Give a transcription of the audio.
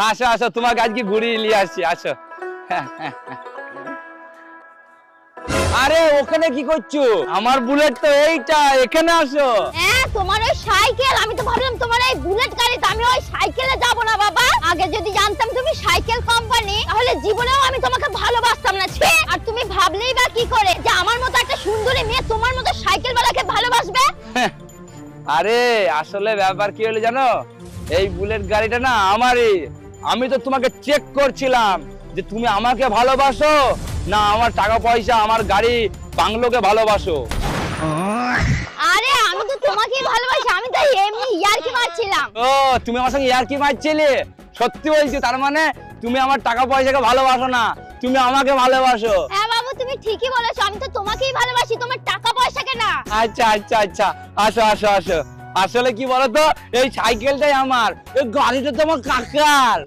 আসো আসো, তোমাকে আজকে ঘুরিয়ে নিয়ে আসছি, আসো। আরে ওখানে কি করছো? আমার বুলেট তো এইটা, এখানে আসো। হ্যাঁ, তোমার ওই সাইকেল, আমি তো ভাবলাম তোমার এই বুলেট গাড়িতে, আমি ওই সাইকেলে যাব না বাবা। আগে যদি জানতাম তুমি সাইকেল কোম্পানি, তাহলে জীবনেও আমি তোমাকে ভালোবাসতাম না। ছি! আর তুমি ভাবলেই বা কি করে যে আমার মতো একটা সুন্দরী মেয়ে তোমার মতো সাইকেলওয়ালাকে ভালোবাসবে? আরে আসলে ব্যাপার কি হলো জানো, এই বুলেট গাড়িটা না আমারই। আমি তো তোমাকে চেক করছিলাম যে তুমি আমাকে ভালোবাসো না আমার টাকা পয়সা, আমার গাড়ি বাংলোকে ভালোবাসো। আরে আমি তো তোমাকেই ভালোবাসি, আমি তো এমনি ইয়ার্কি মারছিলাম। ও তুমি আমার সঙ্গে ইয়ার্কি মারছিলে? সত্যি বলছি, তার মানে তুমি আমার টাকা পয়সাকে ভালোবাসো না, তুমি আমাকে ভালোবাসো। হ্যাঁ বাবু, তুমি ঠিকই বলেছো, আমি তো তোমাকেই ভালোবাসি, তোমার টাকা পয়সাকে না। আচ্ছা আচ্ছা আচ্ছা, আসো আসো আসো। আসলে কি বলতো, এই সাইকেলটাই আমার, এই গাড়িটা তো আমার কাকার।